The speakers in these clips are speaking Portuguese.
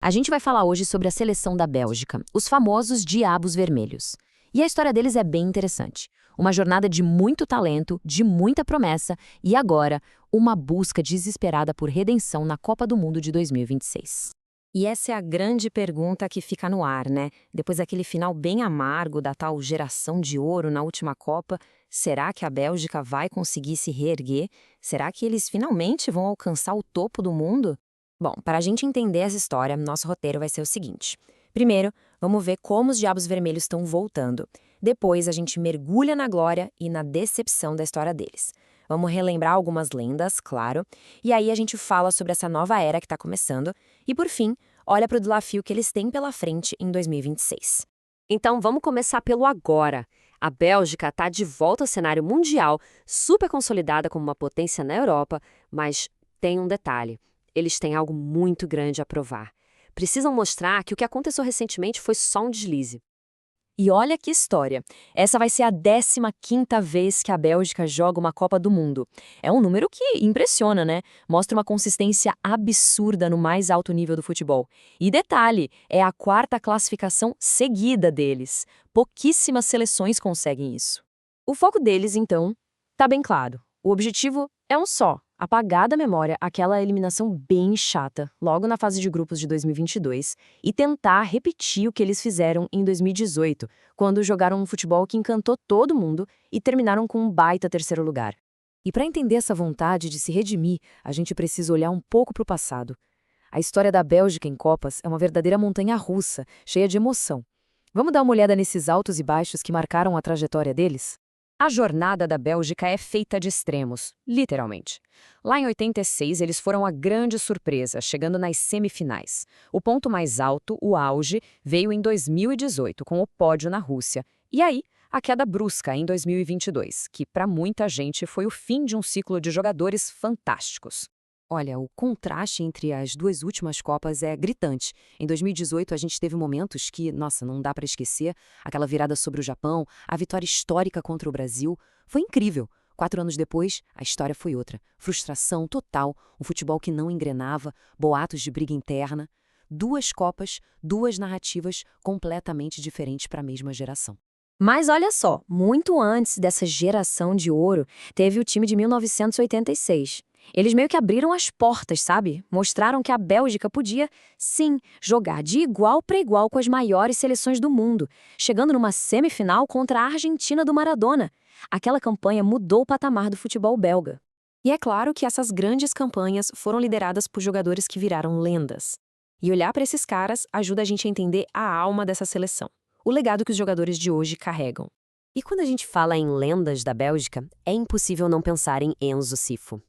A gente vai falar hoje sobre a seleção da Bélgica, os famosos Diabos Vermelhos. E a história deles é bem interessante. Uma jornada de muito talento, de muita promessa e agora, uma busca desesperada por redenção na Copa do Mundo de 2026. E essa é a grande pergunta que fica no ar, né? Depois daquele final bem amargo da tal geração de ouro na última Copa, será que a Bélgica vai conseguir se reerguer? Será que eles finalmente vão alcançar o topo do mundo? Bom, para a gente entender essa história, nosso roteiro vai ser o seguinte. Primeiro, vamos ver como os Diabos Vermelhos estão voltando. Depois, a gente mergulha na glória e na decepção da história deles. Vamos relembrar algumas lendas, claro, e aí a gente fala sobre essa nova era que está começando e, por fim, olha para o desafio que eles têm pela frente em 2026. Então vamos começar pelo agora. A Bélgica está de volta ao cenário mundial, super consolidada como uma potência na Europa, mas tem um detalhe. Eles têm algo muito grande a provar. Precisam mostrar que o que aconteceu recentemente foi só um deslize. E olha que história! Essa vai ser a 15ª vez que a Bélgica joga uma Copa do Mundo. É um número que impressiona, né? Mostra uma consistência absurda no mais alto nível do futebol. E detalhe, é a 4ª classificação seguida deles. Pouquíssimas seleções conseguem isso. O foco deles, então, tá bem claro. O objetivo é um só: apagar da memória aquela eliminação bem chata, logo na fase de grupos de 2022, e tentar repetir o que eles fizeram em 2018, quando jogaram um futebol que encantou todo mundo e terminaram com um baita terceiro lugar. E para entender essa vontade de se redimir, a gente precisa olhar um pouco para o passado. A história da Bélgica em Copas é uma verdadeira montanha-russa, cheia de emoção. Vamos dar uma olhada nesses altos e baixos que marcaram a trajetória deles? A jornada da Bélgica é feita de extremos, literalmente. Lá em 86, eles foram a grande surpresa, chegando nas semifinais. O ponto mais alto, o auge, veio em 2018, com o pódio na Rússia. E aí, a queda brusca em 2022, que para muita gente foi o fim de um ciclo de jogadores fantásticos. Olha, o contraste entre as duas últimas Copas é gritante. Em 2018, a gente teve momentos que, nossa, não dá para esquecer. Aquela virada sobre o Japão, a vitória histórica contra o Brasil. Foi incrível. 4 anos depois, a história foi outra. Frustração total, um futebol que não engrenava, boatos de briga interna. 2 Copas, 2 narrativas completamente diferentes para a mesma geração. Mas olha só, muito antes dessa geração de ouro, teve o time de 1986. Eles meio que abriram as portas, sabe? Mostraram que a Bélgica podia, sim, jogar de igual para igual com as maiores seleções do mundo, chegando numa semifinal contra a Argentina do Maradona. Aquela campanha mudou o patamar do futebol belga. E é claro que essas grandes campanhas foram lideradas por jogadores que viraram lendas. E olhar para esses caras ajuda a gente a entender a alma dessa seleção, o legado que os jogadores de hoje carregam. E quando a gente fala em lendas da Bélgica, é impossível não pensar em Enzo Sifo.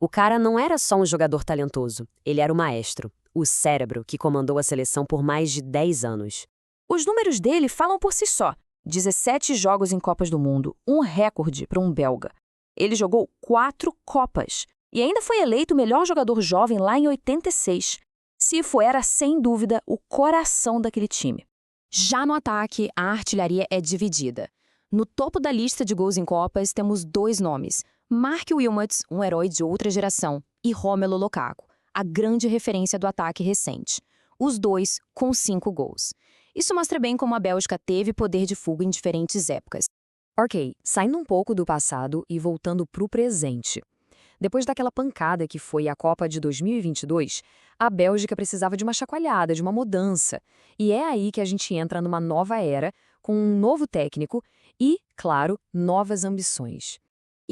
O cara não era só um jogador talentoso, ele era o maestro, o cérebro que comandou a seleção por mais de 10 anos. Os números dele falam por si só. 17 jogos em Copas do Mundo, um recorde para um belga. Ele jogou 4 Copas e ainda foi eleito o melhor jogador jovem lá em 86. Sifo era, sem dúvida, o coração daquele time. Já no ataque, a artilharia é dividida. No topo da lista de gols em Copas, temos 2 nomes: Mark Wilmots, um herói de outra geração, e Romelu Lukaku, a grande referência do ataque recente. Os dois com 5 gols. Isso mostra bem como a Bélgica teve poder de fuga em diferentes épocas. Ok, saindo um pouco do passado e voltando para o presente. Depois daquela pancada que foi a Copa de 2022, a Bélgica precisava de uma chacoalhada, de uma mudança. E é aí que a gente entra numa nova era, com um novo técnico e, claro, novas ambições.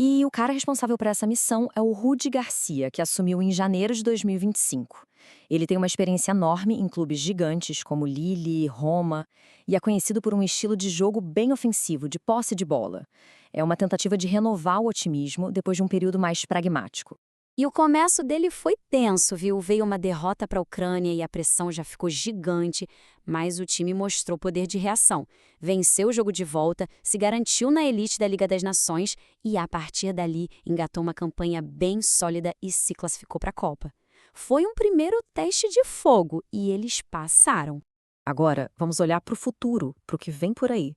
E o cara responsável por essa missão é o Rudi Garcia, que assumiu em janeiro de 2025. Ele tem uma experiência enorme em clubes gigantes como Lille, Roma, e é conhecido por um estilo de jogo bem ofensivo, de posse de bola. É uma tentativa de renovar o otimismo depois de um período mais pragmático. E o começo dele foi tenso, viu? Veio uma derrota para a Ucrânia e a pressão já ficou gigante, mas o time mostrou poder de reação. Venceu o jogo de volta, se garantiu na elite da Liga das Nações e, a partir dali, engatou uma campanha bem sólida e se classificou para a Copa. Foi um primeiro teste de fogo e eles passaram. Agora, vamos olhar para o futuro, para o que vem por aí.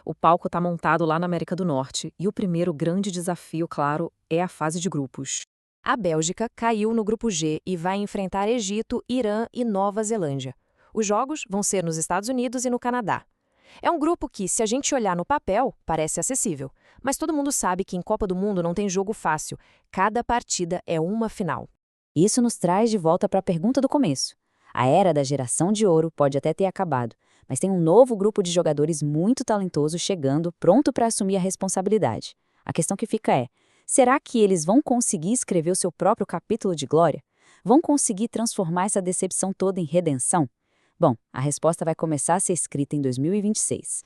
O palco está montado lá na América do Norte e o primeiro grande desafio, claro, é a fase de grupos. A Bélgica caiu no grupo G e vai enfrentar Egito, Irã e Nova Zelândia. Os jogos vão ser nos Estados Unidos e no Canadá. É um grupo que, se a gente olhar no papel, parece acessível. Mas todo mundo sabe que em Copa do Mundo não tem jogo fácil. Cada partida é uma final. Isso nos traz de volta para a pergunta do começo. A era da geração de ouro pode até ter acabado, mas tem um novo grupo de jogadores muito talentoso chegando, pronto para assumir a responsabilidade. A questão que fica é, será que eles vão conseguir escrever o seu próprio capítulo de glória? Vão conseguir transformar essa decepção toda em redenção? Bom, a resposta vai começar a ser escrita em 2026.